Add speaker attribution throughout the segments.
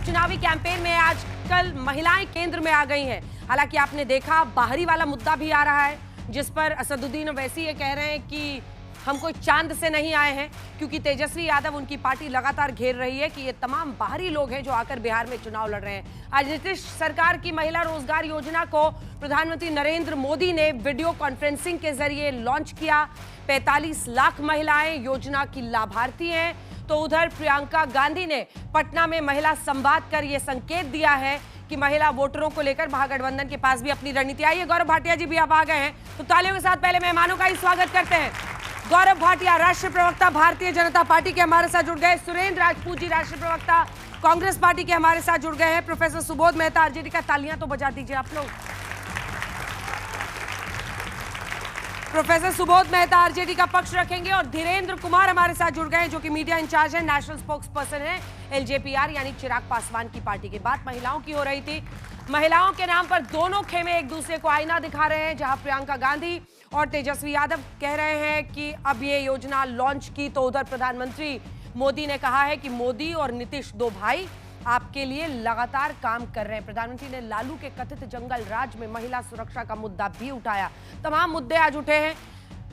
Speaker 1: चुनावी कैंपेन में आजकल महिलाएं केंद्र में आ गई हैं। हालांकि आपने देखा बाहरी वाला मुद्दा भी आ रहा है, जिस पर असदुद्दीन ओवैसी ये कह रहे हैं कि हम कोई चांद से नहीं आए हैं, क्योंकि तेजस्वी यादव उनकी पार्टी लगातार घेर रही है कि ये तमाम बाहरी लोग हैं जो आकर बिहार में चुनाव लड़ रहे हैं। आज नीतीश सरकार की महिला रोजगार योजना को प्रधानमंत्री नरेंद्र मोदी ने वीडियो कॉन्फ्रेंसिंग के जरिए लॉन्च किया। 45 लाख महिलाएं योजना की लाभार्थी हैं। तो उधर प्रियंका गांधी ने पटना में महिला संवाद कर यह संकेत दिया है कि महिला वोटरों को लेकर महागठबंधन के पास भी अपनी रणनीति आई है। गौरव भाटिया जी भी अब आ गए हैं, तो तालियों के साथ पहले मेहमानों का ही स्वागत करते हैं। गौरव भाटिया, राष्ट्रीय प्रवक्ता भारतीय जनता पार्टी के हमारे साथ जुड़ गए। सुरेंद्र राजपूत जी, राष्ट्रीय प्रवक्ता कांग्रेस पार्टी के हमारे साथ जुड़ गए हैं। प्रोफेसर सुबोध मेहता आरजेडी का, तालियां तो बजा दीजिए आप लोग। प्रोफेसर सुबोध मेहता आरजेडी का पक्ष रखेंगे। और धीरेन्द्र कुमार हमारे साथ जुड़ गए हैं, जो कि मीडिया इंचार्ज है, नेशनल स्पोक्स पर्सन है एलजेपीआर यानी चिराग पासवान की पार्टी की। बात महिलाओं की हो रही थी। महिलाओं के नाम पर दोनों खेमे एक दूसरे को आईना दिखा रहे हैं। जहां प्रियंका गांधी और तेजस्वी यादव कह रहे हैं कि अब ये योजना लॉन्च की, तो उधर प्रधानमंत्री मोदी ने कहा है कि मोदी और नीतीश दो भाई आपके लिए लगातार काम कर रहे हैं। प्रधानमंत्री ने लालू के कथित जंगल राज में महिला सुरक्षा का मुद्दा भी उठाया। तमाम मुद्दे आज उठे हैं।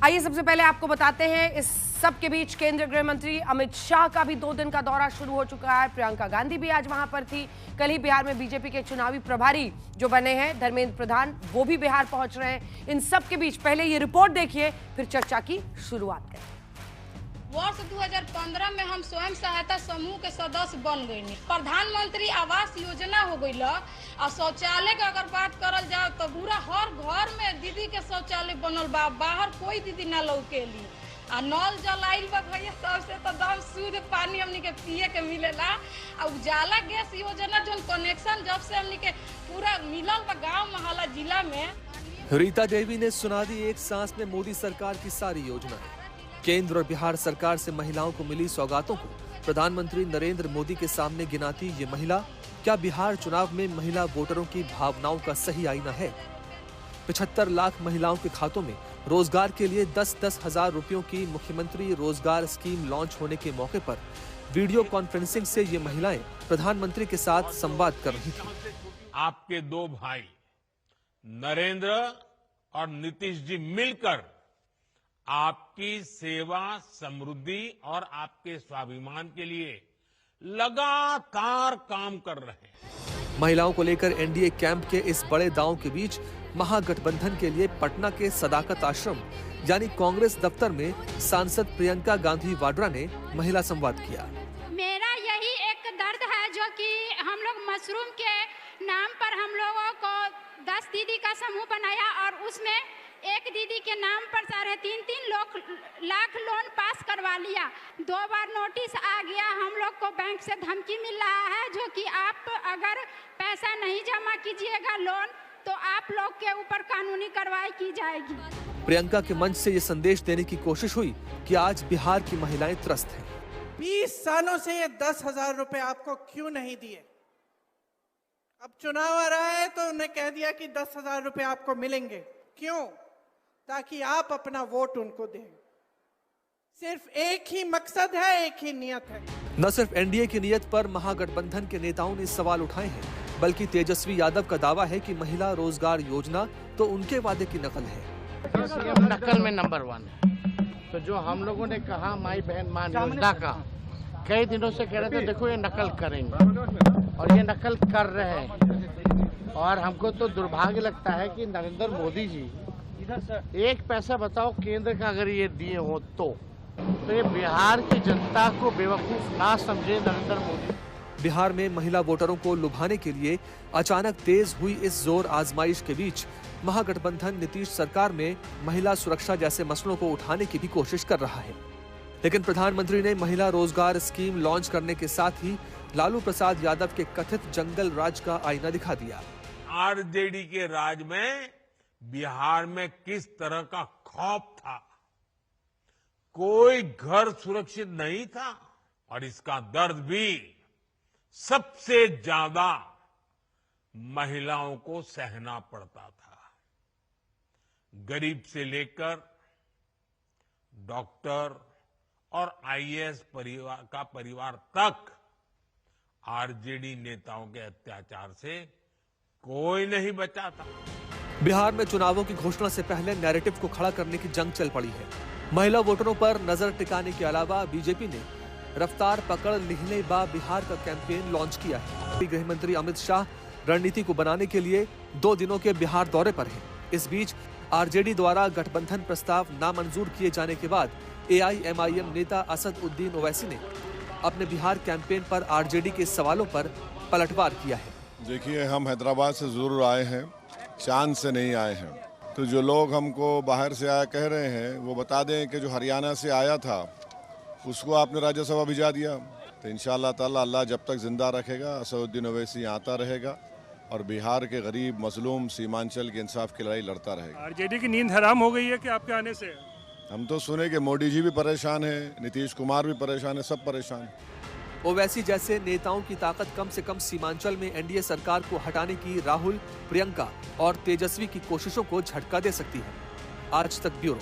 Speaker 1: आइए सबसे पहले आपको बताते हैं, इस सब के बीच केंद्रीय गृह मंत्री अमित शाह का भी 2 दिन का दौरा शुरू हो चुका है। प्रियंका गांधी भी आज वहां पर थी। कल ही बिहार में बीजेपी के चुनावी प्रभारी जो बने हैं धर्मेंद्र प्रधान, वो भी बिहार पहुंच रहे हैं। इन सब के बीच पहले ये रिपोर्ट देखिए, फिर चर्चा की शुरुआत करें।
Speaker 2: वर्ष 2015 में हम स्वयं सहायता समूह के सदस्य बन गई। प्रधानमंत्री आवास योजना हो गई। और शौचालय का अगर बात करल जाए तो पूरा हर घर में दीदी के शौचालय बनल बा, बाहर कोई दीदी ना लौकेली। आ नल जल आइल बा भैया, सबसे तो दम शुद्ध पानी हमनी के पिए के मिलेला। आ उजाला गैस योजना जो कनेक्शन जब से हमनी के पूरा मिलल बा गाँव मोहल्ला जिला में।
Speaker 3: रीता देवी ने सुना दी एक सांस में मोदी सरकार की सारी योजनाएं। केंद्र और बिहार सरकार से महिलाओं को मिली सौगातों को प्रधानमंत्री नरेंद्र मोदी के सामने गिनाती ये महिला, क्या बिहार चुनाव में महिला वोटरों की भावनाओं का सही आईना है? 75 लाख महिलाओं के खातों में रोजगार के लिए 10-10 हजार रुपयों की मुख्यमंत्री रोजगार स्कीम लॉन्च होने के मौके पर वीडियो कॉन्फ्रेंसिंग से ये महिलाएं प्रधानमंत्री के साथ संवाद कर रही थी।
Speaker 4: आपके 2 भाई नरेंद्र और नीतीश जी मिलकर आपकी सेवा, समृद्धि और आपके स्वाभिमान के लिए लगातार काम कर रहे हैं।
Speaker 3: महिलाओं को लेकर एनडीए कैंप के इस बड़े दांव के बीच महागठबंधन के लिए पटना के सदाकत आश्रम यानी कांग्रेस दफ्तर में सांसद प्रियंका गांधी वाड्रा ने महिला संवाद किया।
Speaker 5: मेरा यही एक दर्द है, जो कि हम लोग मशरूम के नाम पर हम लोगों को 10 दीदी का समूह बनाया और उसमें एक दीदी के नाम पर 3.5 लाख लोन पास करवा लिया। 2 बार नोटिस आ गया, हम लोग को बैंक से धमकी मिल रहा है, जो कि आप अगर पैसा नहीं जमा कीजिएगा लोन तो आप लोग के ऊपर कानूनी कार्रवाई की जाएगी।
Speaker 3: प्रियंका के मंच से ये संदेश देने की कोशिश हुई कि आज बिहार की महिलाएं त्रस्त हैं।
Speaker 6: 20 सालों से ये 10,000 रुपए आपको क्यों नहीं दिए? अब चुनाव आ रहा है तो उन्हें कह दिया कि 10,000 रुपए आपको मिलेंगे। क्यों? ताकि आप अपना वोट उनको दें। सिर्फ एक ही मकसद है, एक ही नियत है।
Speaker 3: न सिर्फ एनडीए की नियत पर महागठबंधन के नेताओं ने सवाल उठाए हैं, बल्कि तेजस्वी यादव का दावा है कि महिला रोजगार योजना तो उनके वादे की नकल है।
Speaker 7: सीएम नकल में नंबर 1 है। तो जो हम लोगों ने कहा माई बहन मान योजना का, कई दिनों से कह रहे थे देखो ये नकल करेंगे और ये नकल कर रहे हैं। और हमको तो दुर्भाग्य लगता है कि नरेंद्र मोदी जी एक पैसा बताओ केंद्र का अगर ये दिए हो तो ये बिहार की जनता को बेवकूफ ना समझे नरेंद्र मोदी।
Speaker 3: बिहार में महिला वोटरों को लुभाने के लिए अचानक तेज हुई इस जोर आजमाइश के बीच महागठबंधन नीतीश सरकार में महिला सुरक्षा जैसे मसलों को उठाने की भी कोशिश कर रहा है। लेकिन प्रधानमंत्री ने महिला रोजगार स्कीम लॉन्च करने के साथ ही लालू प्रसाद यादव के कथित जंगल राज का आईना दिखा दिया।
Speaker 4: आरजेडी के राज में बिहार में किस तरह का खौफ था, कोई घर सुरक्षित नहीं था और इसका दर्द भी सबसे ज्यादा महिलाओं को सहना पड़ता था। गरीब से लेकर डॉक्टर और आईएएस परिवार तक आरजेडी नेताओं के अत्याचार से कोई नहीं बचा था।
Speaker 3: बिहार में चुनावों की घोषणा से पहले नैरेटिव को खड़ा करने की जंग चल पड़ी है। महिला वोटरों पर नजर टिकाने के अलावा बीजेपी ने रफ्तार पकड़ लिखने बा बिहार का कैंपेन लॉन्च किया है। गृह मंत्री अमित शाह रणनीति को बनाने के लिए 2 दिनों के बिहार दौरे पर हैं। इस बीच आरजेडी द्वारा गठबंधन प्रस्ताव नामंजूर किए जाने के बाद एआईएमआईएम नेता असद उद्दीन ओवैसी ने अपने बिहार कैंपेन पर आरजेडी के सवालों पर पलटवार किया है।
Speaker 8: देखिए, हम हैदराबाद से जरूर आए हैं, चांद से नहीं आए हैं। तो जो लोग हमको बाहर से आया कह रहे हैं वो बता दें कि जो हरियाणा से आया था उसको आपने राज्यसभा भिजा दिया। तो इंशाअल्लाह ताला अल्लाह जब तक जिंदा रखेगा असदुद्दीन ओवैसी आता रहेगा और बिहार के गरीब मजलूम सीमांचल के इंसाफ की लड़ाई लड़ता रहेगा।
Speaker 9: आरजेडी की नींद हराम हो गई है कि आपके आने से?
Speaker 8: हम तो सुने कि मोदी जी भी परेशान है, नीतीश कुमार भी परेशान है, सब परेशान है।
Speaker 3: ओवैसी जैसे नेताओं की ताकत कम से कम सीमांचल में एनडीए सरकार को हटाने की राहुल, प्रियंका और तेजस्वी की कोशिशों को झटका दे सकती है। आज तक ब्यूरो।